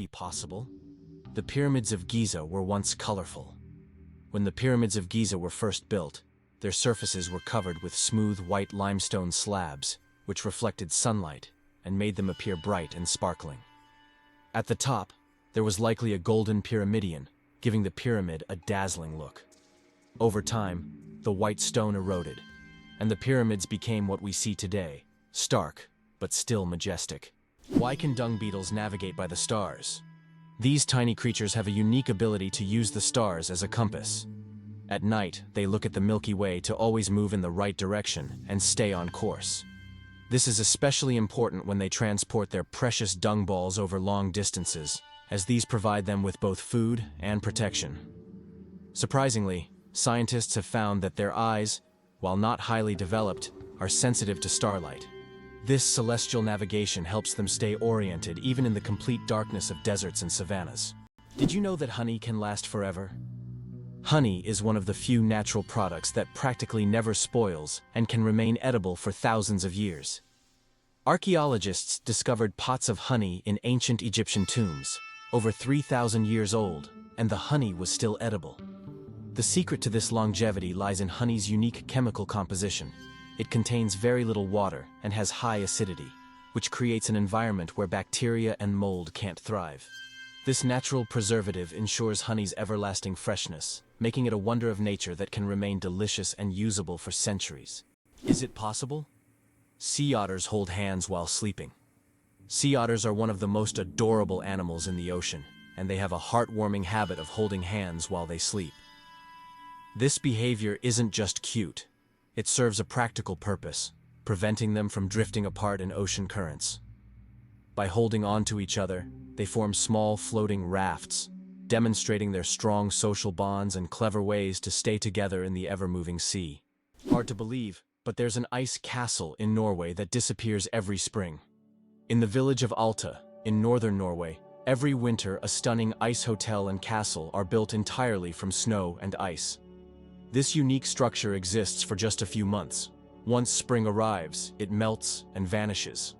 be possible? The Pyramids of Giza were once colorful. When the Pyramids of Giza were first built, their surfaces were covered with smooth white limestone slabs, which reflected sunlight and made them appear bright and sparkling. At the top, there was likely a golden pyramidion, giving the pyramid a dazzling look. Over time, the white stone eroded, and the pyramids became what we see today, stark, but still majestic. Why can dung beetles navigate by the stars? These tiny creatures have a unique ability to use the stars as a compass. At night, they look at the Milky Way to always move in the right direction and stay on course. This is especially important when they transport their precious dung balls over long distances, as these provide them with both food and protection. Surprisingly, scientists have found that their eyes, while not highly developed, are sensitive to starlight. This celestial navigation helps them stay oriented even in the complete darkness of deserts and savannas. Did you know that honey can last forever? Honey is one of the few natural products that practically never spoils and can remain edible for thousands of years. Archaeologists discovered pots of honey in ancient Egyptian tombs, over 3,000 years old, and the honey was still edible. The secret to this longevity lies in honey's unique chemical composition. It contains very little water and has high acidity, which creates an environment where bacteria and mold can't thrive. This natural preservative ensures honey's everlasting freshness, making it a wonder of nature that can remain delicious and usable for centuries. Is it possible? Sea otters hold hands while sleeping. Sea otters are one of the most adorable animals in the ocean, and they have a heartwarming habit of holding hands while they sleep. This behavior isn't just cute. It serves a practical purpose, preventing them from drifting apart in ocean currents. By holding on to each other, they form small floating rafts, demonstrating their strong social bonds and clever ways to stay together in the ever-moving sea. Hard to believe, but there's an ice castle in Norway that disappears every spring. In the village of Alta, in northern Norway, every winter a stunning ice hotel and castle are built entirely from snow and ice. This unique structure exists for just a few months. Once spring arrives, it melts and vanishes.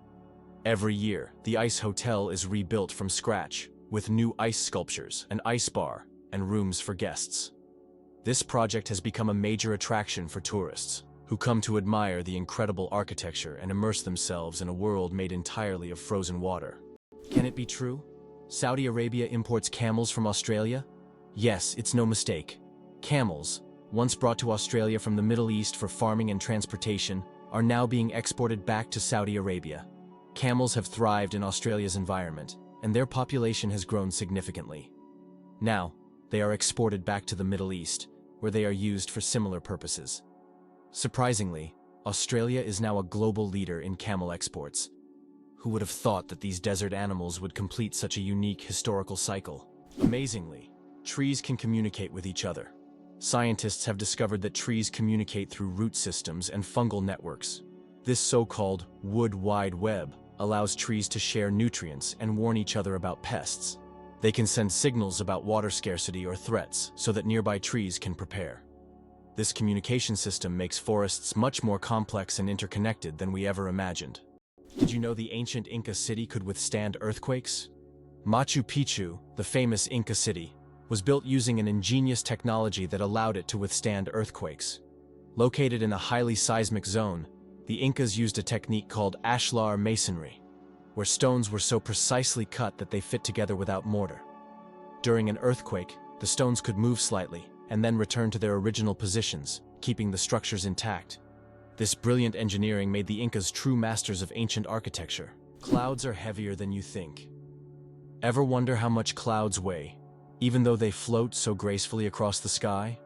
Every year, the ice hotel is rebuilt from scratch, with new ice sculptures, an ice bar, and rooms for guests. This project has become a major attraction for tourists, who come to admire the incredible architecture and immerse themselves in a world made entirely of frozen water. Can it be true? Saudi Arabia imports camels from Australia? Yes, it's no mistake. Camels, once brought to Australia from the Middle East for farming and transportation, are now being exported back to Saudi Arabia. Camels have thrived in Australia's environment, and their population has grown significantly. Now, they are exported back to the Middle East, where they are used for similar purposes. Surprisingly, Australia is now a global leader in camel exports. Who would have thought that these desert animals would complete such a unique historical cycle? Amazingly, trees can communicate with each other. Scientists have discovered that trees communicate through root systems and fungal networks. This so-called wood wide web allows trees to share nutrients and warn each other about pests. They can send signals about water scarcity or threats so that nearby trees can prepare. This communication system makes forests much more complex and interconnected than we ever imagined. Did you know the ancient Inca city could withstand earthquakes? Machu Picchu, the famous Inca city, was built using an ingenious technology that allowed it to withstand earthquakes. Located in a highly seismic zone, the Incas used a technique called ashlar masonry, where stones were so precisely cut that they fit together without mortar. During an earthquake, the stones could move slightly and then return to their original positions, keeping the structures intact. This brilliant engineering made the Incas true masters of ancient architecture. Clouds are heavier than you think. Ever wonder how much clouds weigh, even though they float so gracefully across the sky?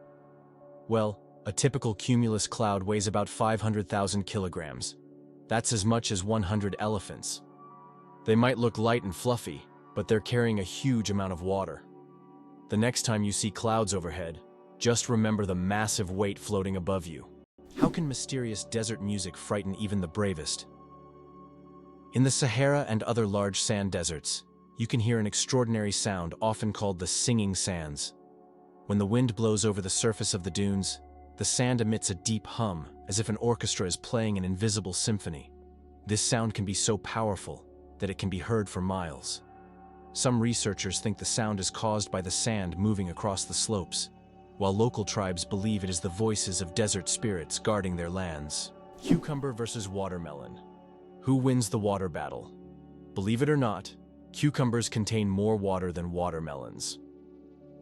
Well, a typical cumulus cloud weighs about 500,000 kilograms. That's as much as 100 elephants. They might look light and fluffy, but they're carrying a huge amount of water. The next time you see clouds overhead, just remember the massive weight floating above you. How can mysterious desert music frighten even the bravest? In the Sahara and other large sand deserts, you can hear an extraordinary sound often called the singing sands. When the wind blows over the surface of the dunes, the sand emits a deep hum, as if an orchestra is playing an invisible symphony. This sound can be so powerful that it can be heard for miles. Some researchers think the sound is caused by the sand moving across the slopes, while local tribes believe it is the voices of desert spirits guarding their lands. Cucumber versus watermelon. Who wins the water battle? Believe it or not, cucumbers contain more water than watermelons.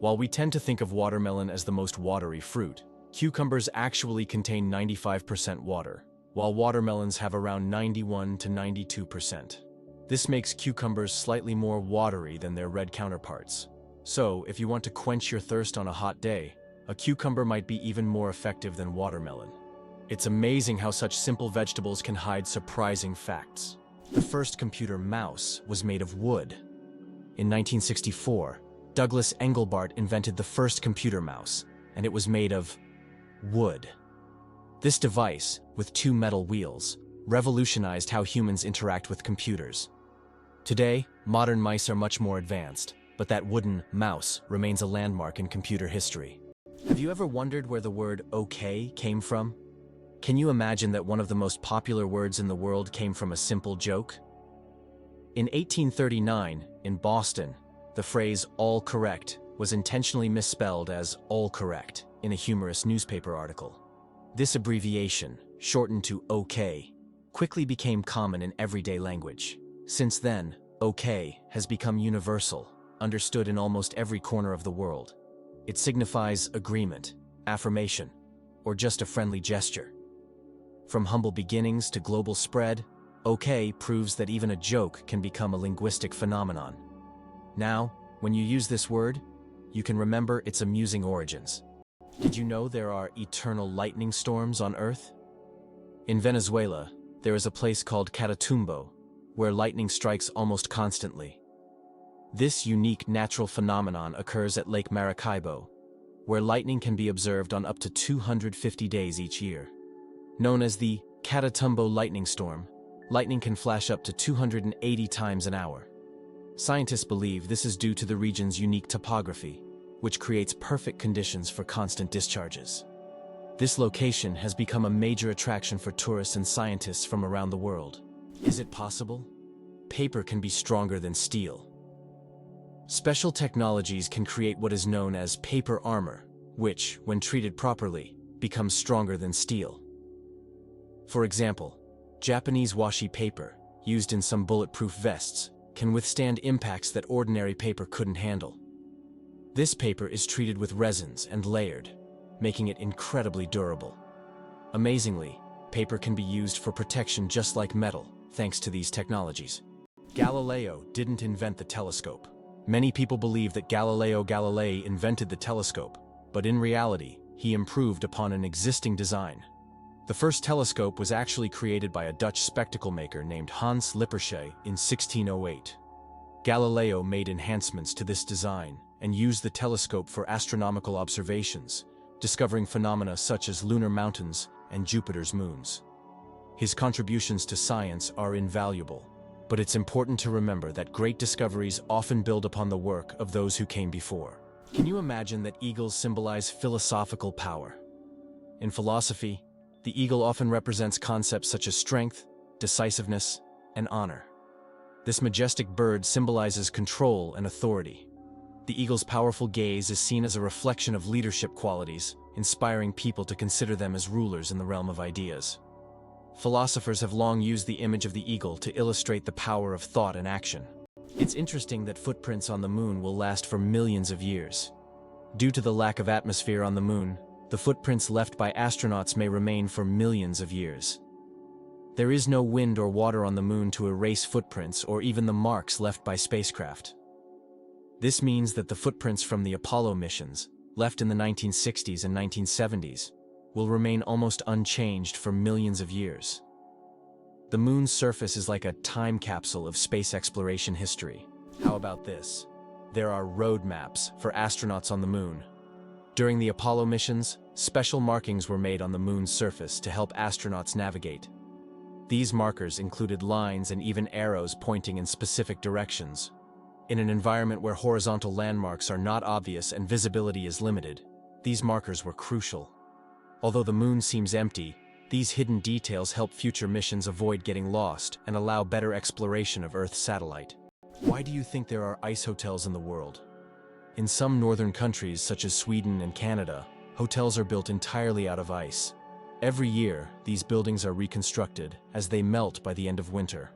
While we tend to think of watermelon as the most watery fruit, cucumbers actually contain 95% water, while watermelons have around 91 to 92%. This makes cucumbers slightly more watery than their red counterparts. So, if you want to quench your thirst on a hot day, a cucumber might be even more effective than watermelon. It's amazing how such simple vegetables can hide surprising facts. The first computer mouse was made of wood. In 1964, Douglas Engelbart invented the first computer mouse, and it was made of wood. This device, with two metal wheels, revolutionized how humans interact with computers. Today, modern mice are much more advanced, but that wooden mouse remains a landmark in computer history. Have you ever wondered where the word okay came from? Can you imagine that one of the most popular words in the world came from a simple joke? In 1839, in Boston, the phrase all correct was intentionally misspelled as all correct in a humorous newspaper article. This abbreviation, shortened to OK, quickly became common in everyday language. Since then, OK has become universal, understood in almost every corner of the world. It signifies agreement, affirmation, or just a friendly gesture. From humble beginnings to global spread, OK proves that even a joke can become a linguistic phenomenon. Now, when you use this word, you can remember its amusing origins. Did you know there are eternal lightning storms on Earth? In Venezuela, there is a place called Catatumbo, where lightning strikes almost constantly. This unique natural phenomenon occurs at Lake Maracaibo, where lightning can be observed on up to 250 days each year. Known as the Catatumbo lightning storm, lightning can flash up to 280 times an hour. Scientists believe this is due to the region's unique topography, which creates perfect conditions for constant discharges. This location has become a major attraction for tourists and scientists from around the world. Is it possible? Paper can be stronger than steel. Special technologies can create what is known as paper armor, which, when treated properly, becomes stronger than steel. For example, Japanese washi paper, used in some bulletproof vests, can withstand impacts that ordinary paper couldn't handle. This paper is treated with resins and layered, making it incredibly durable. Amazingly, paper can be used for protection just like metal, thanks to these technologies. Galileo didn't invent the telescope. Many people believe that Galileo Galilei invented the telescope, but in reality, he improved upon an existing design. The first telescope was actually created by a Dutch spectacle maker named Hans Lippershey in 1608. Galileo made enhancements to this design and used the telescope for astronomical observations, discovering phenomena such as lunar mountains and Jupiter's moons. His contributions to science are invaluable, but it's important to remember that great discoveries often build upon the work of those who came before. Can you imagine that eagles symbolize philosophical power? In philosophy, the eagle often represents concepts such as strength, decisiveness, and honor. This majestic bird symbolizes control and authority. The eagle's powerful gaze is seen as a reflection of leadership qualities, inspiring people to consider them as rulers in the realm of ideas. Philosophers have long used the image of the eagle to illustrate the power of thought and action. It's interesting that footprints on the moon will last for millions of years. Due to the lack of atmosphere on the moon, the footprints left by astronauts may remain for millions of years. There is no wind or water on the moon to erase footprints or even the marks left by spacecraft. This means that the footprints from the Apollo missions, left in the 1960s and 1970s, will remain almost unchanged for millions of years. The moon's surface is like a time capsule of space exploration history. How about this? There are road maps for astronauts on the moon. During the Apollo missions, special markings were made on the moon's surface to help astronauts navigate. These markers included lines and even arrows pointing in specific directions. In an environment where horizontal landmarks are not obvious and visibility is limited, these markers were crucial. Although the moon seems empty, these hidden details help future missions avoid getting lost and allow better exploration of Earth's satellite. Why do you think there are ice hotels in the world? In some northern countries, such as Sweden and Canada, hotels are built entirely out of ice. Every year, these buildings are reconstructed as they melt by the end of winter.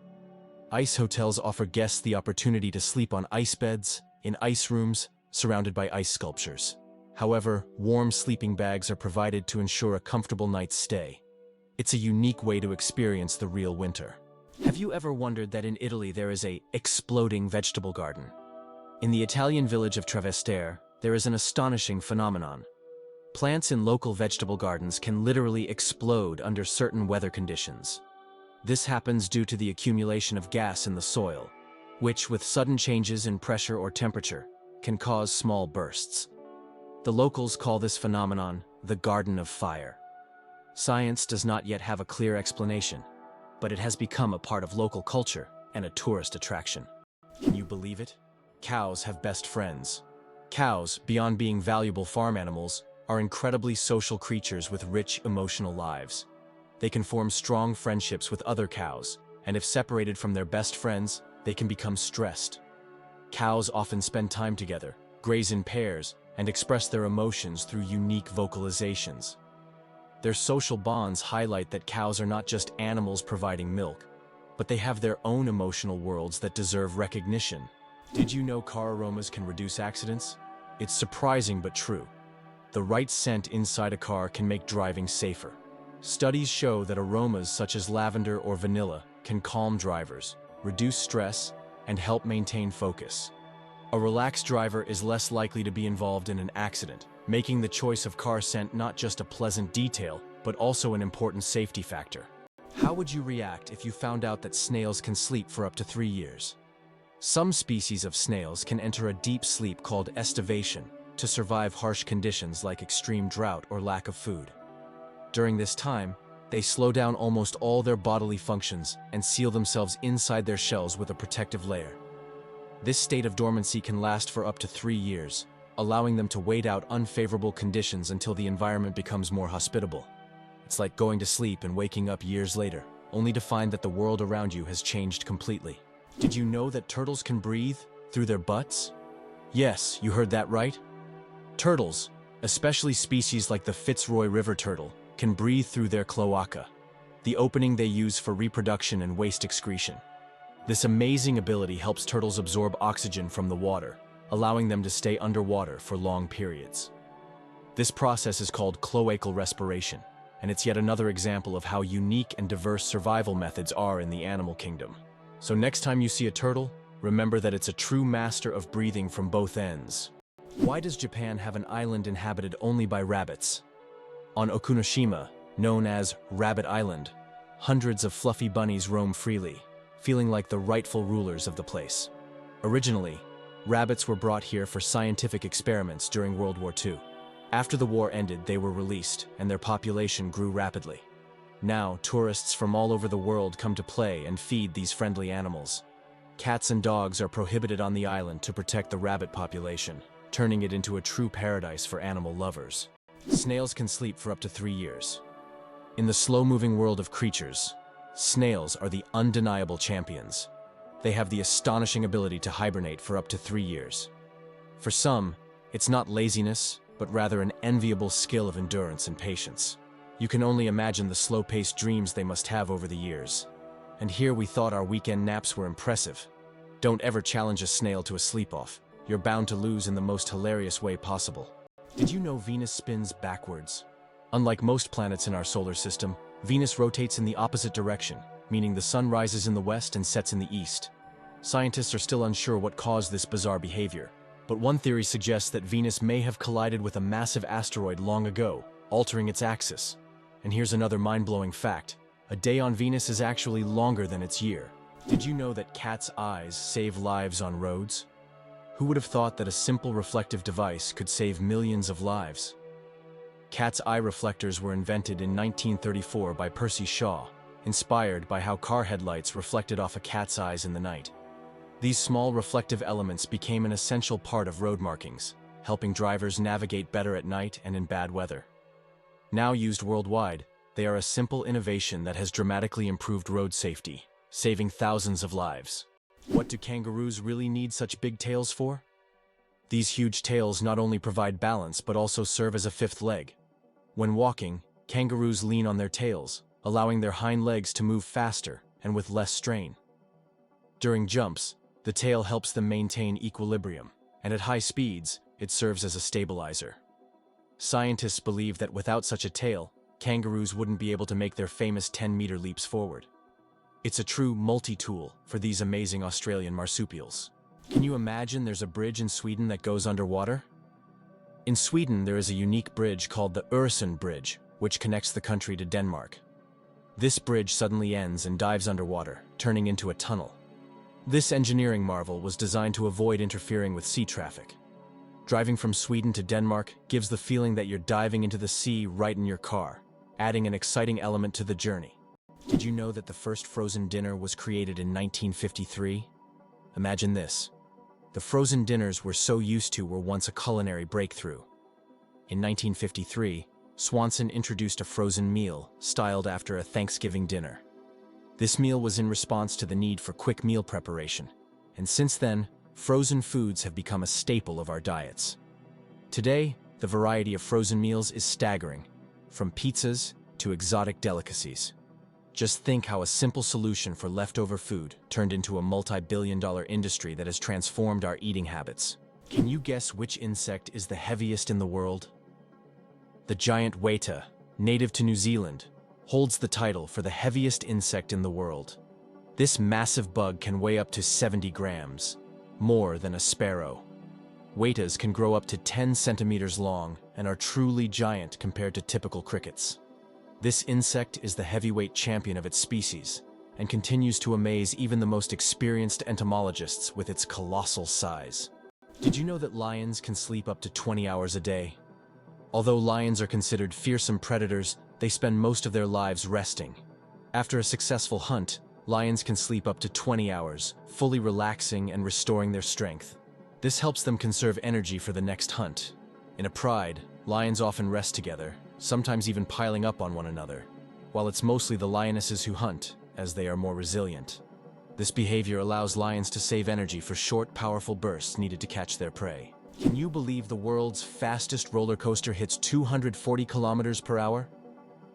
Ice hotels offer guests the opportunity to sleep on ice beds, in ice rooms, surrounded by ice sculptures. However, warm sleeping bags are provided to ensure a comfortable night's stay. It's a unique way to experience the real winter. Have you ever wondered that in Italy there is an exploding vegetable garden? In the Italian village of Trastevere, there is an astonishing phenomenon. Plants in local vegetable gardens can literally explode under certain weather conditions. This happens due to the accumulation of gas in the soil, which, with sudden changes in pressure or temperature, can cause small bursts. The locals call this phenomenon the Garden of Fire. Science does not yet have a clear explanation, but it has become a part of local culture and a tourist attraction. Can you believe it? Cows have best friends. Cows, beyond being valuable farm animals, are incredibly social creatures with rich emotional lives. They can form strong friendships with other cows, and if separated from their best friends, they can become stressed. Cows often spend time together, graze in pairs, and express their emotions through unique vocalizations. Their social bonds highlight that cows are not just animals providing milk, but they have their own emotional worlds that deserve recognition. Did you know car aromas can reduce accidents? It's surprising but true. The right scent inside a car can make driving safer. Studies show that aromas such as lavender or vanilla can calm drivers, reduce stress, and help maintain focus. A relaxed driver is less likely to be involved in an accident, making the choice of car scent not just a pleasant detail, but also an important safety factor. How would you react if you found out that snails can sleep for up to 3 years? Some species of snails can enter a deep sleep called estivation to survive harsh conditions like extreme drought or lack of food. During this time, they slow down almost all their bodily functions and seal themselves inside their shells with a protective layer. This state of dormancy can last for up to 3 years, allowing them to wait out unfavorable conditions until the environment becomes more hospitable. It's like going to sleep and waking up years later, only to find that the world around you has changed completely. Did you know that turtles can breathe through their butts? Yes, you heard that right. Turtles, especially species like the Fitzroy River turtle, can breathe through their cloaca, the opening they use for reproduction and waste excretion. This amazing ability helps turtles absorb oxygen from the water, allowing them to stay underwater for long periods. This process is called cloacal respiration, and it's yet another example of how unique and diverse survival methods are in the animal kingdom. So next time you see a turtle, remember that it's a true master of breathing from both ends. Why does Japan have an island inhabited only by rabbits? On Okunoshima, known as Rabbit Island, hundreds of fluffy bunnies roam freely, feeling like the rightful rulers of the place. Originally, rabbits were brought here for scientific experiments during World War II. After the war ended, they were released, and their population grew rapidly. Now, tourists from all over the world come to play and feed these friendly animals. Cats and dogs are prohibited on the island to protect the rabbit population, turning it into a true paradise for animal lovers. Snails can sleep for up to 3 years. In the slow-moving world of creatures, snails are the undeniable champions. They have the astonishing ability to hibernate for up to 3 years. For some, it's not laziness, but rather an enviable skill of endurance and patience. You can only imagine the slow-paced dreams they must have over the years. And here we thought our weekend naps were impressive. Don't ever challenge a snail to a sleep-off. You're bound to lose in the most hilarious way possible. Did you know Venus spins backwards? Unlike most planets in our solar system, Venus rotates in the opposite direction, meaning the sun rises in the west and sets in the east. Scientists are still unsure what caused this bizarre behavior, but one theory suggests that Venus may have collided with a massive asteroid long ago, altering its axis. And here's another mind-blowing fact. A day on Venus is actually longer than its year. Did you know that cats' eyes save lives on roads? Who would have thought that a simple reflective device could save millions of lives? Cat's eye reflectors were invented in 1934 by Percy Shaw, inspired by how car headlights reflected off a cat's eyes in the night. These small reflective elements became an essential part of road markings, helping drivers navigate better at night and in bad weather. Now used worldwide, they are a simple innovation that has dramatically improved road safety, saving thousands of lives. What do kangaroos really need such big tails for? These huge tails not only provide balance but also serve as a fifth leg. When walking, kangaroos lean on their tails, allowing their hind legs to move faster and with less strain. During jumps, the tail helps them maintain equilibrium, and at high speeds, it serves as a stabilizer. Scientists believe that without such a tail, kangaroos wouldn't be able to make their famous 10-meter leaps forward. It's a true multi-tool for these amazing Australian marsupials. Can you imagine there's a bridge in Sweden that goes underwater? In Sweden, there is a unique bridge called the Öresund Bridge, which connects the country to Denmark. This bridge suddenly ends and dives underwater, turning into a tunnel. This engineering marvel was designed to avoid interfering with sea traffic. Driving from Sweden to Denmark gives the feeling that you're diving into the sea right in your car, adding an exciting element to the journey. Did you know that the first frozen dinner was created in 1953? Imagine this. The frozen dinners we're so used to were once a culinary breakthrough. In 1953, Swanson introduced a frozen meal styled after a Thanksgiving dinner. This meal was in response to the need for quick meal preparation, and since then, frozen foods have become a staple of our diets. Today, the variety of frozen meals is staggering, from pizzas to exotic delicacies. Just think how a simple solution for leftover food turned into a multi-billion-dollar industry that has transformed our eating habits. Can you guess which insect is the heaviest in the world? The giant weta, native to New Zealand, holds the title for the heaviest insect in the world. This massive bug can weigh up to 70 grams, more than a sparrow. Wetas can grow up to 10 centimeters long and are truly giant compared to typical crickets. This insect is the heavyweight champion of its species and continues to amaze even the most experienced entomologists with its colossal size. Did you know that lions can sleep up to 20 hours a day? Although lions are considered fearsome predators, they spend most of their lives resting. After a successful hunt, lions can sleep up to 20 hours, fully relaxing and restoring their strength. This helps them conserve energy for the next hunt. In a pride, lions often rest together, sometimes even piling up on one another, while it's mostly the lionesses who hunt, as they are more resilient. This behavior allows lions to save energy for short, powerful bursts needed to catch their prey. Can you believe the world's fastest roller coaster hits 240 kilometers per hour?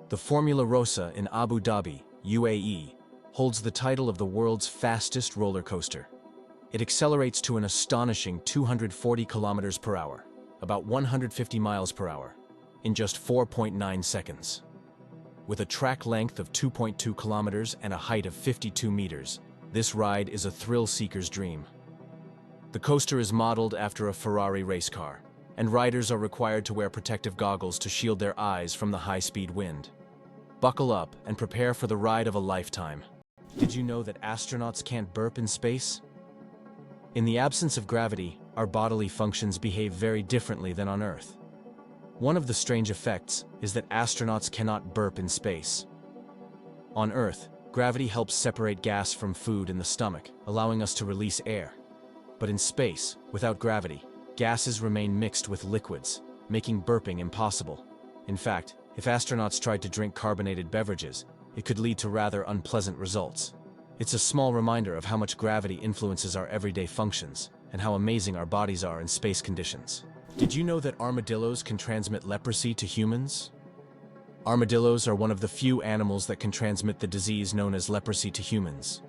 The Formula Rossa in Abu Dhabi, UAE, holds the title of the world's fastest roller coaster. It accelerates to an astonishing 240 kilometers per hour, about 150 miles per hour, in just 4.9 seconds. With a track length of 2.2 kilometers and a height of 52 meters, this ride is a thrill-seeker's dream. The coaster is modeled after a Ferrari race car, and riders are required to wear protective goggles to shield their eyes from the high-speed wind. Buckle up and prepare for the ride of a lifetime. Did you know that astronauts can't burp in space? In the absence of gravity, our bodily functions behave very differently than on Earth. One of the strange effects is that astronauts cannot burp in space. On Earth, gravity helps separate gas from food in the stomach, allowing us to release air. But in space, without gravity, gases remain mixed with liquids, making burping impossible. In fact, if astronauts tried to drink carbonated beverages, it could lead to rather unpleasant results. It's a small reminder of how much gravity influences our everyday functions, and how amazing our bodies are in space conditions. Did you know that armadillos can transmit leprosy to humans? Armadillos are one of the few animals that can transmit the disease known as leprosy to humans.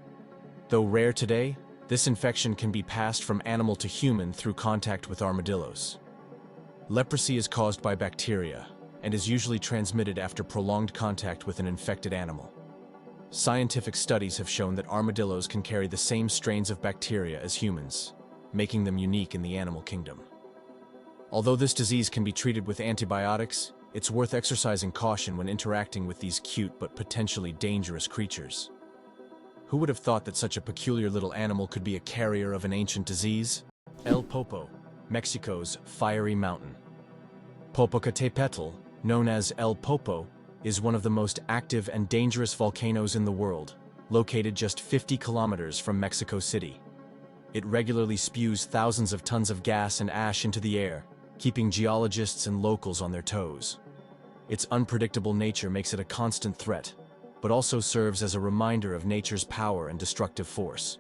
Though rare today, this infection can be passed from animal to human through contact with armadillos. Leprosy is caused by bacteria and is usually transmitted after prolonged contact with an infected animal. Scientific studies have shown that armadillos can carry the same strains of bacteria as humans, making them unique in the animal kingdom. Although this disease can be treated with antibiotics, it's worth exercising caution when interacting with these cute but potentially dangerous creatures. Who would have thought that such a peculiar little animal could be a carrier of an ancient disease? El Popo, Mexico's fiery mountain. Popocatépetl, known as El Popo, is one of the most active and dangerous volcanoes in the world, located just 50 kilometers from Mexico City. It regularly spews thousands of tons of gas and ash into the air, keeping geologists and locals on their toes. Its unpredictable nature makes it a constant threat, but also serves as a reminder of nature's power and destructive force.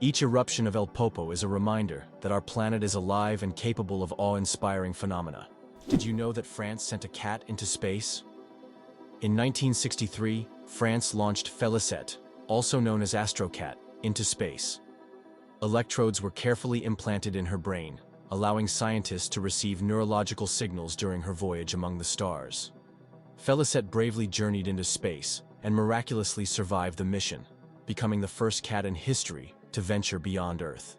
Each eruption of El Popo is a reminder that our planet is alive and capable of awe-inspiring phenomena. Did you know that France sent a cat into space? In 1963, France launched Félicette, also known as Astrocat, into space. Electrodes were carefully implanted in her brain, allowing scientists to receive neurological signals during her voyage among the stars. Félicette bravely journeyed into space and miraculously survived the mission, becoming the first cat in history to venture beyond Earth.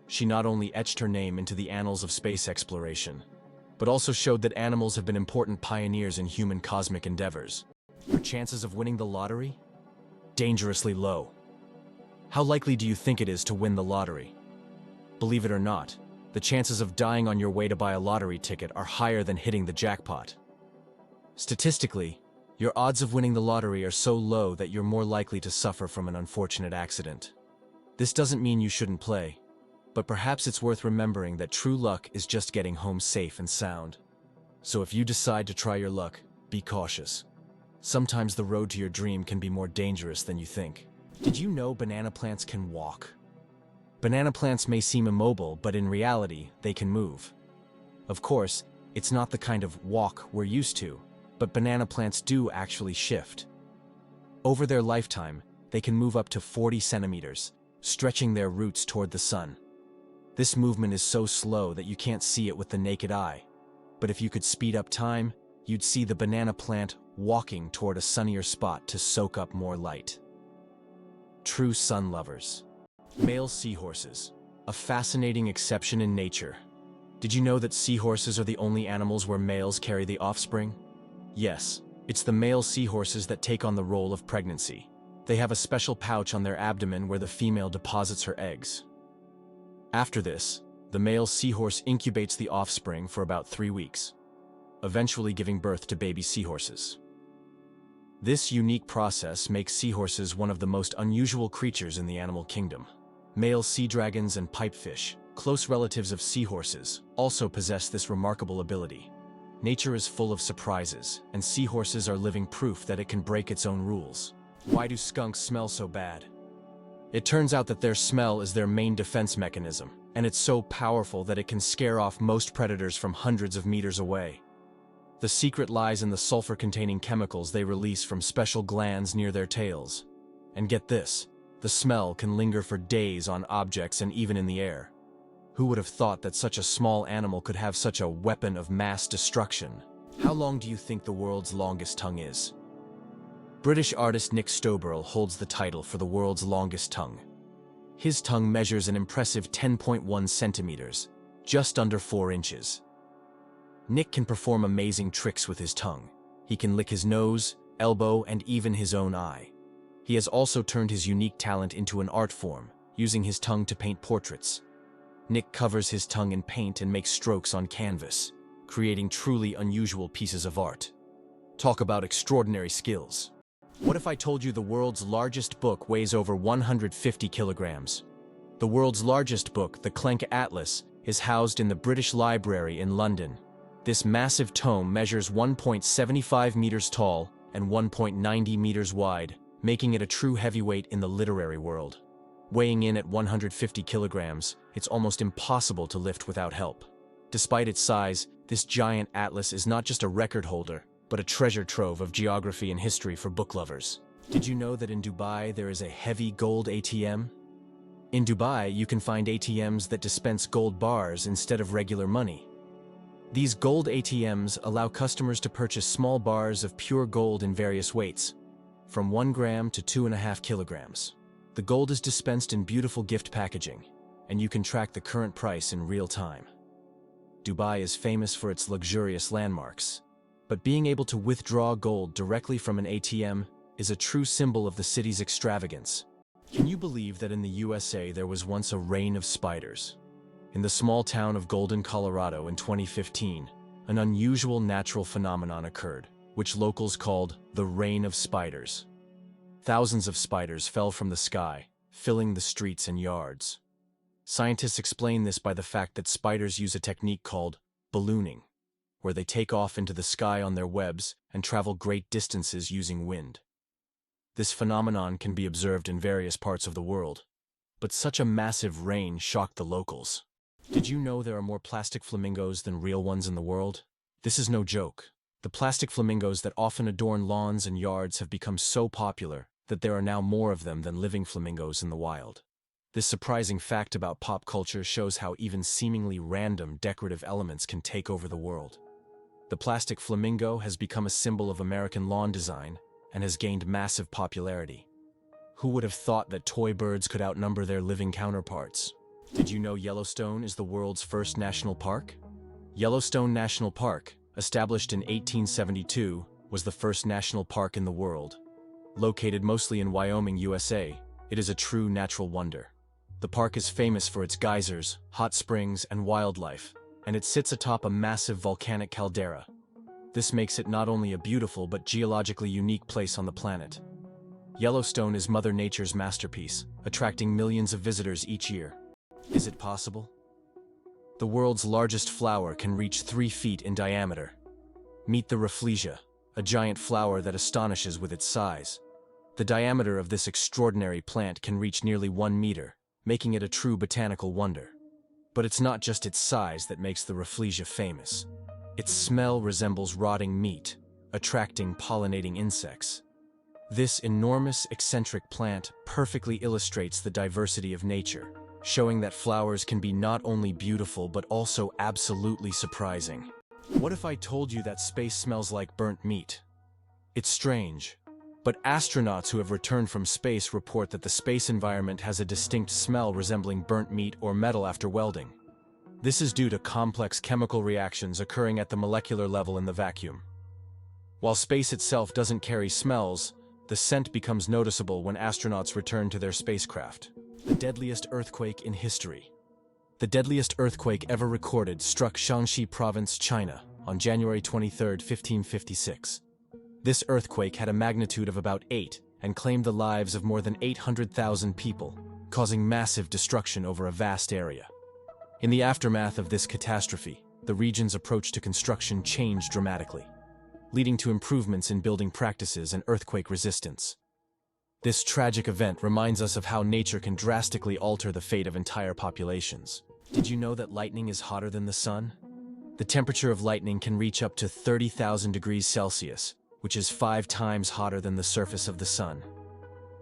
She not only etched her name into the annals of space exploration, but also showed that animals have been important pioneers in human cosmic endeavors. Her chances of winning the lottery? Dangerously low. How likely do you think it is to win the lottery? Believe it or not, the chances of dying on your way to buy a lottery ticket are higher than hitting the jackpot. Statistically, your odds of winning the lottery are so low that you're more likely to suffer from an unfortunate accident. This doesn't mean you shouldn't play, but perhaps it's worth remembering that true luck is just getting home safe and sound. So if you decide to try your luck, be cautious. Sometimes the road to your dream can be more dangerous than you think. Did you know banana plants can walk? Banana plants may seem immobile, but in reality, they can move. Of course, it's not the kind of walk we're used to, but banana plants do actually shift. Over their lifetime, they can move up to 40 centimeters, stretching their roots toward the sun. This movement is so slow that you can't see it with the naked eye, but if you could speed up time, you'd see the banana plant walking toward a sunnier spot to soak up more light. True sun lovers. Male seahorses, a fascinating exception in nature. Did you know that seahorses are the only animals where males carry the offspring? Yes, it's the male seahorses that take on the role of pregnancy. They have a special pouch on their abdomen where the female deposits her eggs. After this, the male seahorse incubates the offspring for about 3 weeks, eventually giving birth to baby seahorses. This unique process makes seahorses one of the most unusual creatures in the animal kingdom. Male sea dragons and pipefish, close relatives of seahorses, also possess this remarkable ability. Nature is full of surprises, and seahorses are living proof that it can break its own rules. Why do skunks smell so bad? It turns out that their smell is their main defense mechanism, and it's so powerful that it can scare off most predators from hundreds of meters away. The secret lies in the sulfur-containing chemicals they release from special glands near their tails. And get this, the smell can linger for days on objects and even in the air. Who would have thought that such a small animal could have such a weapon of mass destruction? How long do you think the world's longest tongue is? British artist Nick Stoberl holds the title for the world's longest tongue. His tongue measures an impressive 10.1 centimeters, just under 4 inches. Nick can perform amazing tricks with his tongue. He can lick his nose, elbow, and even his own eye. He has also turned his unique talent into an art form, using his tongue to paint portraits. Nick covers his tongue in paint and makes strokes on canvas, creating truly unusual pieces of art. Talk about extraordinary skills. What if I told you the world's largest book weighs over 150 kilograms? The world's largest book, the Clenk Atlas, is housed in the British Library in London. This massive tome measures 1.75 meters tall and 1.90 meters wide, making it a true heavyweight in the literary world. Weighing in at 150 kilograms, it's almost impossible to lift without help. Despite its size, this giant atlas is not just a record holder, but a treasure trove of geography and history for book lovers. Did you know that in Dubai there is a heavy gold ATM? In Dubai, you can find ATMs that dispense gold bars instead of regular money. These gold ATMs allow customers to purchase small bars of pure gold in various weights, from 1 gram to 2.5 kilograms. The gold is dispensed in beautiful gift packaging, and you can track the current price in real time. Dubai is famous for its luxurious landmarks, but being able to withdraw gold directly from an ATM is a true symbol of the city's extravagance. Can you believe that in the USA there was once a reign of spiders? In the small town of Golden, Colorado in 2015, an unusual natural phenomenon occurred, which locals called the Reign of Spiders. Thousands of spiders fell from the sky, filling the streets and yards. Scientists explain this by the fact that spiders use a technique called ballooning, where they take off into the sky on their webs and travel great distances using wind. This phenomenon can be observed in various parts of the world, but such a massive rain shocked the locals. Did you know there are more plastic flamingos than real ones in the world? This is no joke. The plastic flamingos that often adorn lawns and yards have become so popular that there are now more of them than living flamingos in the wild. This surprising fact about pop culture shows how even seemingly random decorative elements can take over the world. The plastic flamingo has become a symbol of American lawn design and has gained massive popularity. Who would have thought that toy birds could outnumber their living counterparts? Did you know Yellowstone is the world's first national park? Yellowstone National Park, established in 1872, was the first national park in the world. Located mostly in Wyoming, USA, it is a true natural wonder. The park is famous for its geysers, hot springs, and wildlife, and it sits atop a massive volcanic caldera. This makes it not only a beautiful but geologically unique place on the planet. Yellowstone is Mother Nature's masterpiece, attracting millions of visitors each year. Is it possible? The world's largest flower can reach 3 feet in diameter. Meet the rafflesia, a giant flower that astonishes with its size. The diameter of this extraordinary plant can reach nearly 1 meter, making it a true botanical wonder. But it's not just its size that makes the rafflesia famous. Its smell resembles rotting meat, attracting pollinating insects. This enormous, eccentric plant perfectly illustrates the diversity of nature, showing that flowers can be not only beautiful but also absolutely surprising. What if I told you that space smells like burnt meat? It's strange, but astronauts who have returned from space report that the space environment has a distinct smell resembling burnt meat or metal after welding. This is due to complex chemical reactions occurring at the molecular level in the vacuum. While space itself doesn't carry smells, the scent becomes noticeable when astronauts return to their spacecraft. The deadliest earthquake in history. The deadliest earthquake ever recorded struck Shaanxi Province, China, on January 23, 1556. This earthquake had a magnitude of about 8 and claimed the lives of more than 800,000 people, causing massive destruction over a vast area. In the aftermath of this catastrophe, the region's approach to construction changed dramatically, leading to improvements in building practices and earthquake resistance. This tragic event reminds us of how nature can drastically alter the fate of entire populations. Did you know that lightning is hotter than the sun? The temperature of lightning can reach up to 30,000 degrees Celsius, which is 5 times hotter than the surface of the sun.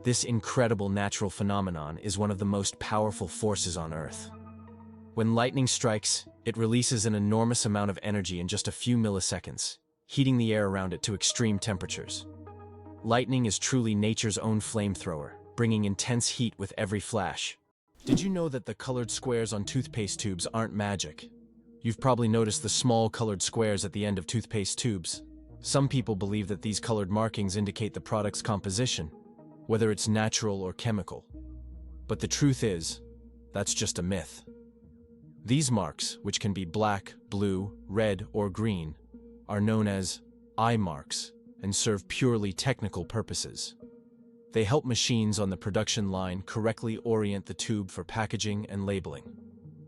This incredible natural phenomenon is one of the most powerful forces on Earth. When lightning strikes, it releases an enormous amount of energy in just a few milliseconds, heating the air around it to extreme temperatures. Lightning is truly nature's own flamethrower, bringing intense heat with every flash. Did you know that the colored squares on toothpaste tubes aren't magic? You've probably noticed the small colored squares at the end of toothpaste tubes. Some people believe that these colored markings indicate the product's composition, whether it's natural or chemical. But the truth is, that's just a myth. These marks, which can be black, blue, red, or green, are known as eye marks and serve purely technical purposes. They help machines on the production line correctly orient the tube for packaging and labeling.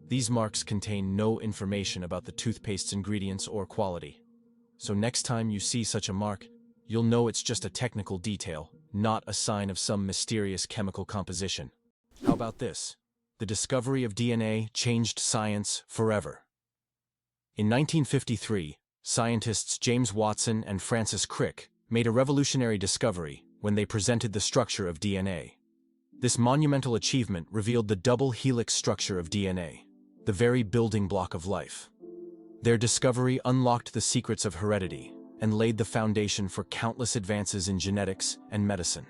These marks contain no information about the toothpaste's ingredients or quality. So next time you see such a mark, you'll know it's just a technical detail, not a sign of some mysterious chemical composition. How about this? The discovery of DNA changed science forever. In 1953, scientists James Watson and Francis Crick made a revolutionary discovery when they presented the structure of DNA. This monumental achievement revealed the double helix structure of DNA, the very building block of life. Their discovery unlocked the secrets of heredity and laid the foundation for countless advances in genetics and medicine.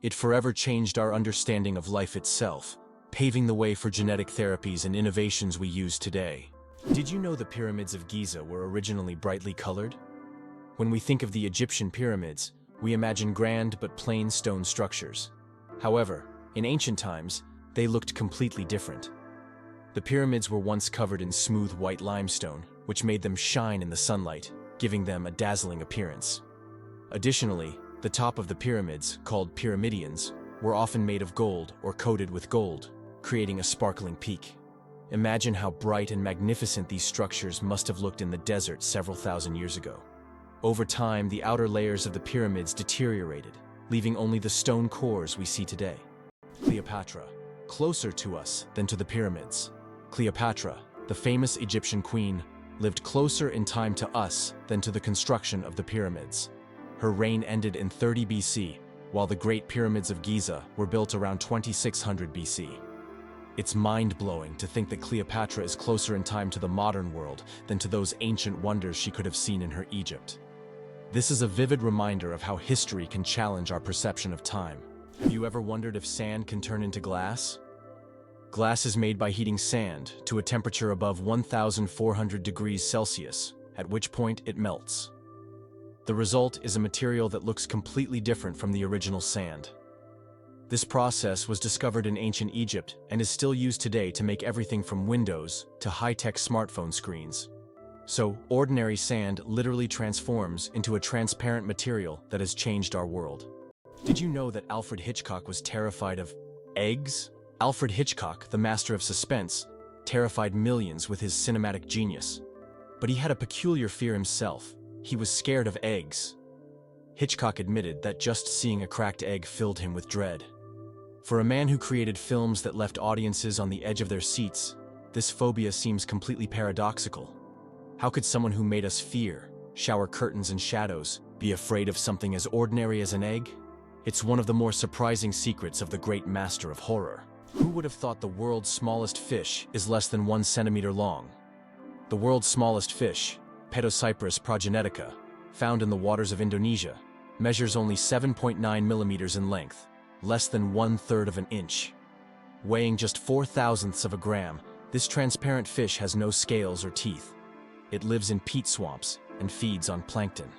It forever changed our understanding of life itself, paving the way for genetic therapies and innovations we use today. Did you know the Pyramids of Giza were originally brightly colored? When we think of the Egyptian pyramids, we imagine grand but plain stone structures. However, in ancient times, they looked completely different. The pyramids were once covered in smooth white limestone, which made them shine in the sunlight, giving them a dazzling appearance. Additionally, the top of the pyramids, called pyramidions, were often made of gold or coated with gold, creating a sparkling peak. Imagine how bright and magnificent these structures must have looked in the desert several thousand years ago. Over time, the outer layers of the pyramids deteriorated, leaving only the stone cores we see today. Cleopatra. closer to us than to the pyramids. Cleopatra, the famous Egyptian queen, lived closer in time to us than to the construction of the pyramids. Her reign ended in 30 BC, while the Great Pyramids of Giza were built around 2600 BC. It's mind-blowing to think that Cleopatra is closer in time to the modern world than to those ancient wonders she could have seen in her Egypt. This is a vivid reminder of how history can challenge our perception of time. Have you ever wondered if sand can turn into glass? Glass is made by heating sand to a temperature above 1,400 degrees Celsius, at which point it melts. The result is a material that looks completely different from the original sand. This process was discovered in ancient Egypt and is still used today to make everything from windows to high-tech smartphone screens. So, ordinary sand literally transforms into a transparent material that has changed our world. Did you know that Alfred Hitchcock was terrified of eggs? Alfred Hitchcock, the master of suspense, terrified millions with his cinematic genius. But he had a peculiar fear himself. He was scared of eggs. Hitchcock admitted that just seeing a cracked egg filled him with dread. For a man who created films that left audiences on the edge of their seats, this phobia seems completely paradoxical. How could someone who made us fear, shower curtains and shadows, be afraid of something as ordinary as an egg? It's one of the more surprising secrets of the great master of horror. Who would have thought the world's smallest fish is less than 1 centimeter long? The world's smallest fish, Petocyprus progenetica, found in the waters of Indonesia, measures only 7.9 millimeters in length, less than 1/3 of an inch. Weighing just 0.004 of a gram, this transparent fish has no scales or teeth. It lives in peat swamps and feeds on plankton.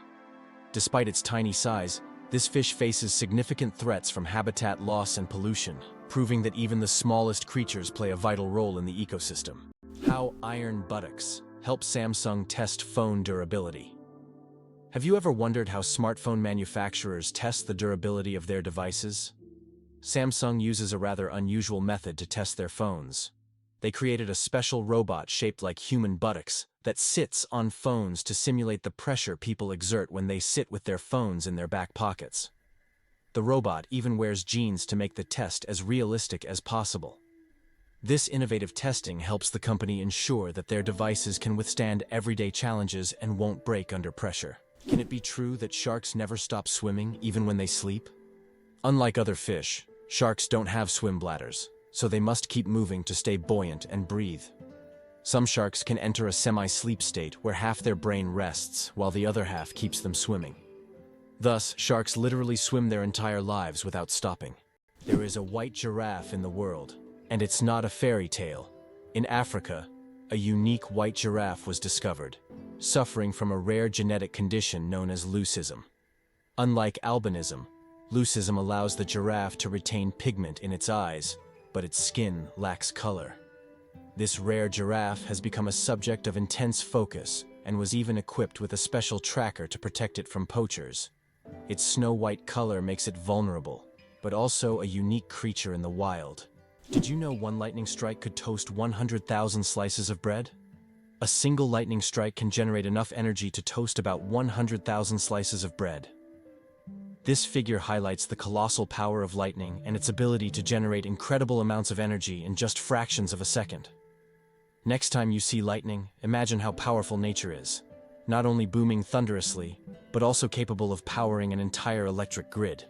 Despite its tiny size, this fish faces significant threats from habitat loss and pollution, proving that even the smallest creatures play a vital role in the ecosystem. How iron buttocks help Samsung test phone durability. Have you ever wondered how smartphone manufacturers test the durability of their devices? Samsung uses a rather unusual method to test their phones. They created a special robot shaped like human buttocks that sits on phones to simulate the pressure people exert when they sit with their phones in their back pockets. The robot even wears jeans to make the test as realistic as possible. This innovative testing helps the company ensure that their devices can withstand everyday challenges and won't break under pressure. Can it be true that sharks never stop swimming even when they sleep? Unlike other fish, sharks don't have swim bladders, so they must keep moving to stay buoyant and breathe. Some sharks can enter a semi-sleep state where half their brain rests while the other half keeps them swimming. Thus, sharks literally swim their entire lives without stopping. There is a white giraffe in the world, and it's not a fairy tale. In Africa, a unique white giraffe was discovered, suffering from a rare genetic condition known as leucism. Unlike albinism, leucism allows the giraffe to retain pigment in its eyes, but its skin lacks color. This rare giraffe has become a subject of intense focus and was even equipped with a special tracker to protect it from poachers. Its snow-white color makes it vulnerable, but also a unique creature in the wild. Did you know one lightning strike could toast 100,000 slices of bread? A single lightning strike can generate enough energy to toast about 100,000 slices of bread. This figure highlights the colossal power of lightning and its ability to generate incredible amounts of energy in just fractions of a second. Next time you see lightning, imagine how powerful nature is, not only booming thunderously, but also capable of powering an entire electric grid.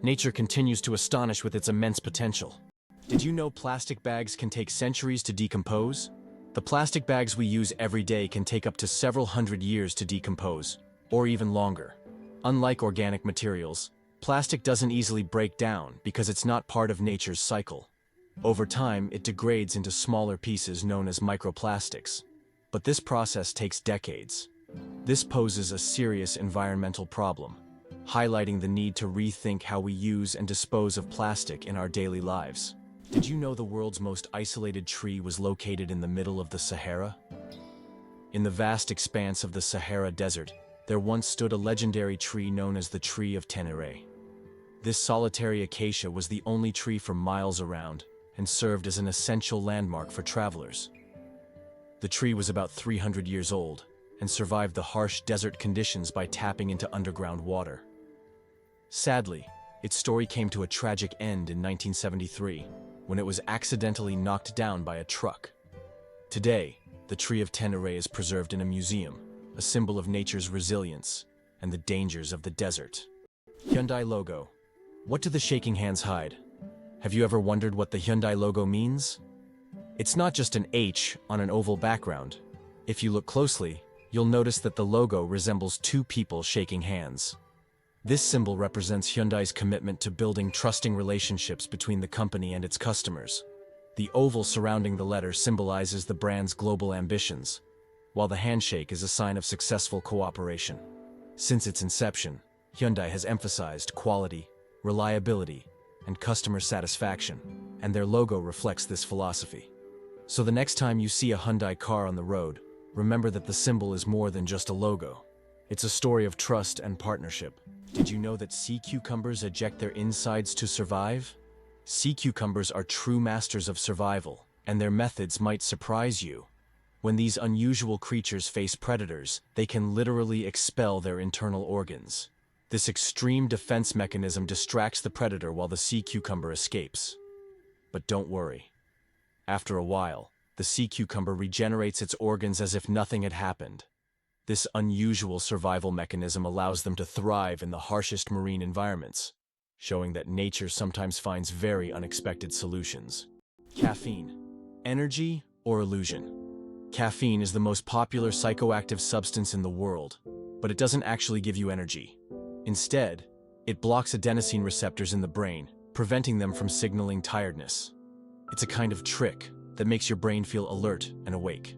Nature continues to astonish with its immense potential. Did you know plastic bags can take centuries to decompose? The plastic bags we use every day can take up to several hundred years to decompose, or even longer. Unlike organic materials, plastic doesn't easily break down because it's not part of nature's cycle. Over time, it degrades into smaller pieces known as microplastics. But this process takes decades. This poses a serious environmental problem, highlighting the need to rethink how we use and dispose of plastic in our daily lives. Did you know the world's most isolated tree was located in the middle of the Sahara? In the vast expanse of the Sahara Desert, there once stood a legendary tree known as the Tree of Tenere. This solitary acacia was the only tree for miles around and served as an essential landmark for travelers. The tree was about 300 years old and survived the harsh desert conditions by tapping into underground water. Sadly, its story came to a tragic end in 1973, when it was accidentally knocked down by a truck. Today, the tree of Tenere is preserved in a museum, a symbol of nature's resilience and the dangers of the desert. Hyundai logo. What do the shaking hands hide? Have you ever wondered what the Hyundai logo means? It's not just an H on an oval background. If you look closely, you'll notice that the logo resembles two people shaking hands. This symbol represents Hyundai's commitment to building trusting relationships between the company and its customers. The oval surrounding the letter symbolizes the brand's global ambitions, while the handshake is a sign of successful cooperation. Since its inception, Hyundai has emphasized quality, reliability, and customer satisfaction, and their logo reflects this philosophy. So the next time you see a Hyundai car on the road, remember that the symbol is more than just a logo. It's a story of trust and partnership. Did you know that sea cucumbers eject their insides to survive? Sea cucumbers are true masters of survival, and their methods might surprise you. When these unusual creatures face predators, they can literally expel their internal organs. This extreme defense mechanism distracts the predator while the sea cucumber escapes. But don't worry. After a while, the sea cucumber regenerates its organs as if nothing had happened. This unusual survival mechanism allows them to thrive in the harshest marine environments, showing that nature sometimes finds very unexpected solutions. Caffeine. Energy or illusion? Caffeine is the most popular psychoactive substance in the world, but it doesn't actually give you energy. Instead, it blocks adenosine receptors in the brain, preventing them from signaling tiredness. It's a kind of trick that makes your brain feel alert and awake.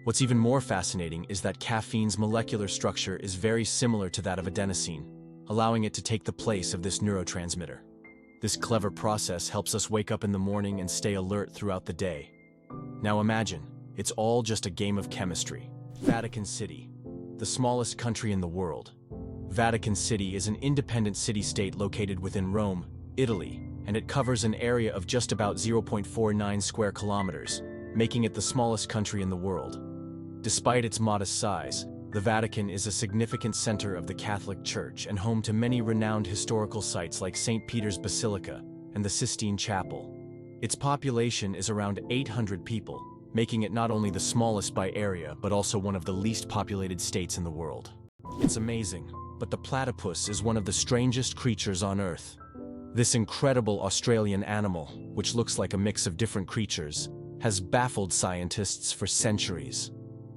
What's even more fascinating is that caffeine's molecular structure is very similar to that of adenosine, allowing it to take the place of this neurotransmitter. This clever process helps us wake up in the morning and stay alert throughout the day. Now imagine, it's all just a game of chemistry. Vatican City, the smallest country in the world. Vatican City is an independent city-state located within Rome, Italy, and it covers an area of just about 0.49 square kilometers, making it the smallest country in the world. Despite its modest size, the Vatican is a significant center of the Catholic Church and home to many renowned historical sites like St. Peter's Basilica and the Sistine Chapel. Its population is around 800 people, making it not only the smallest by area but also one of the least populated states in the world. It's amazing, but the platypus is one of the strangest creatures on Earth. This incredible Australian animal, which looks like a mix of different creatures, has baffled scientists for centuries.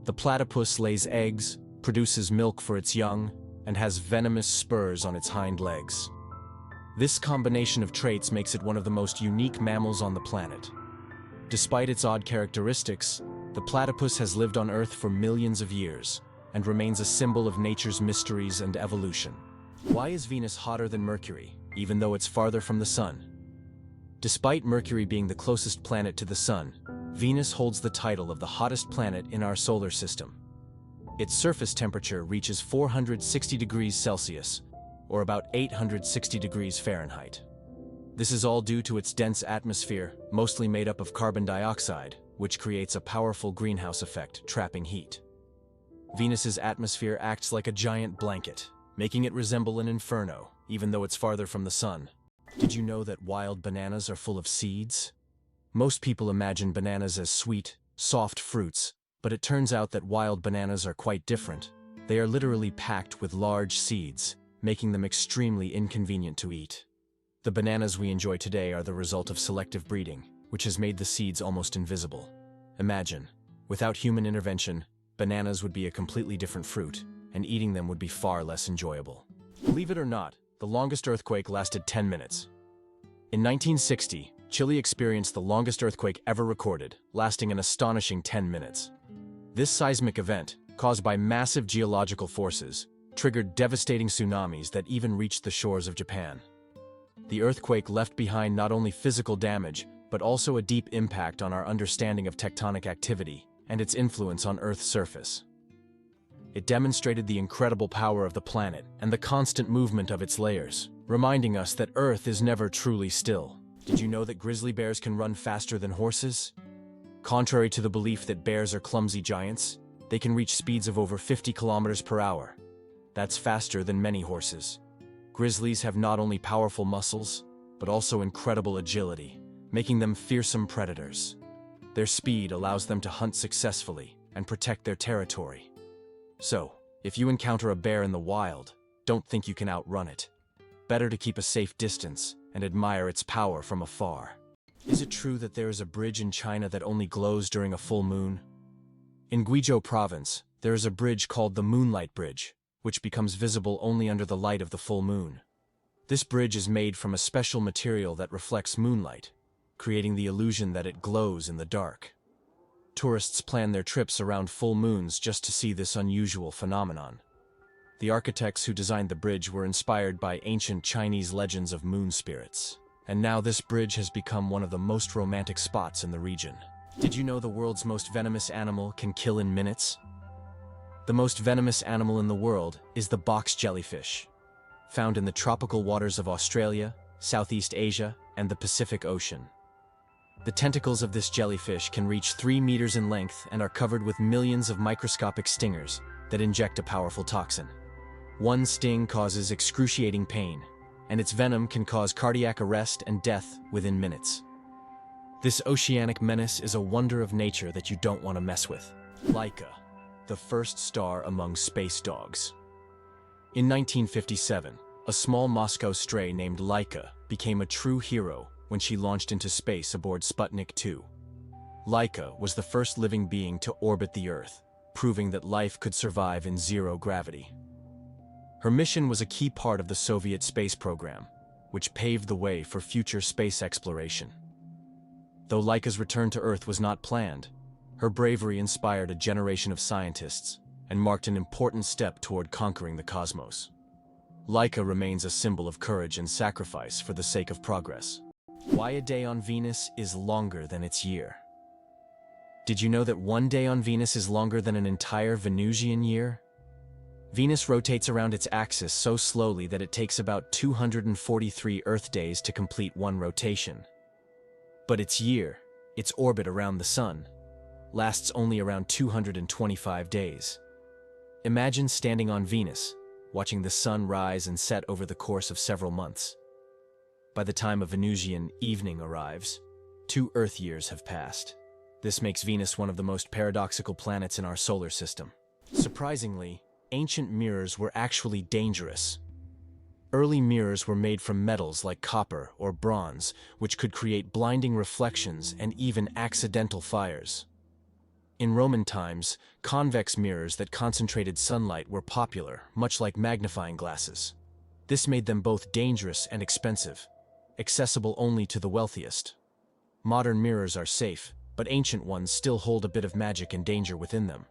The platypus lays eggs, produces milk for its young, and has venomous spurs on its hind legs. This combination of traits makes it one of the most unique mammals on the planet. Despite its odd characteristics, the platypus has lived on Earth for millions of years and remains a symbol of nature's mysteries and evolution. Why is Venus hotter than Mercury, even though it's farther from the Sun? Despite Mercury being the closest planet to the Sun, Venus holds the title of the hottest planet in our solar system. Its surface temperature reaches 460 degrees Celsius, or about 860 degrees Fahrenheit. This is all due to its dense atmosphere, mostly made up of carbon dioxide, which creates a powerful greenhouse effect, trapping heat. Venus's atmosphere acts like a giant blanket, making it resemble an inferno, even though it's farther from the Sun. Did you know that wild bananas are full of seeds? Most people imagine bananas as sweet, soft fruits, but it turns out that wild bananas are quite different. They are literally packed with large seeds, making them extremely inconvenient to eat. The bananas we enjoy today are the result of selective breeding, which has made the seeds almost invisible. Imagine, without human intervention, bananas would be a completely different fruit, and eating them would be far less enjoyable. Believe it or not, the longest earthquake lasted 10 minutes. In 1960, Chile experienced the longest earthquake ever recorded, lasting an astonishing 10 minutes. This seismic event, caused by massive geological forces, triggered devastating tsunamis that even reached the shores of Japan. The earthquake left behind not only physical damage, but also a deep impact on our understanding of tectonic activity and its influence on Earth's surface. It demonstrated the incredible power of the planet and the constant movement of its layers, reminding us that Earth is never truly still. Did you know that grizzly bears can run faster than horses? Contrary to the belief that bears are clumsy giants, they can reach speeds of over 50 kilometers per hour. That's faster than many horses. Grizzlies have not only powerful muscles, but also incredible agility, making them fearsome predators. Their speed allows them to hunt successfully and protect their territory. So, if you encounter a bear in the wild, don't think you can outrun it. Better to keep a safe distance and admire its power from afar. Is it true that there is a bridge in China that only glows during a full moon? In Guizhou province, there is a bridge called the Moonlight Bridge, which becomes visible only under the light of the full moon. This bridge is made from a special material that reflects moonlight, creating the illusion that it glows in the dark. Tourists plan their trips around full moons just to see this unusual phenomenon. The architects who designed the bridge were inspired by ancient Chinese legends of moon spirits, and now this bridge has become one of the most romantic spots in the region. Did you know the world's most venomous animal can kill in minutes? The most venomous animal in the world is the box jellyfish, found in the tropical waters of Australia, Southeast Asia, and the Pacific Ocean. The tentacles of this jellyfish can reach 3 meters in length and are covered with millions of microscopic stingers that inject a powerful toxin. One sting causes excruciating pain, and its venom can cause cardiac arrest and death within minutes. This oceanic menace is a wonder of nature that you don't want to mess with. Laika, the first star among space dogs. In 1957, a small Moscow stray named Laika became a true hero when she launched into space aboard Sputnik 2. Laika was the first living being to orbit the Earth, proving that life could survive in zero gravity. Her mission was a key part of the Soviet space program, which paved the way for future space exploration. Though Laika's return to Earth was not planned, her bravery inspired a generation of scientists and marked an important step toward conquering the cosmos. Laika remains a symbol of courage and sacrifice for the sake of progress. Why a day on Venus is longer than its year. Did you know that one day on Venus is longer than an entire Venusian year? Venus rotates around its axis so slowly that it takes about 243 Earth days to complete one rotation. But its year, its orbit around the Sun, lasts only around 225 days. Imagine standing on Venus, watching the sun rise and set over the course of several months. By the time a Venusian evening arrives, 2 Earth years have passed. This makes Venus one of the most paradoxical planets in our solar system. Surprisingly, ancient mirrors were actually dangerous. Early mirrors were made from metals like copper or bronze, which could create blinding reflections and even accidental fires. In Roman times, convex mirrors that concentrated sunlight were popular, much like magnifying glasses. This made them both dangerous and expensive, accessible only to the wealthiest. Modern mirrors are safe, but ancient ones still hold a bit of magic and danger within them.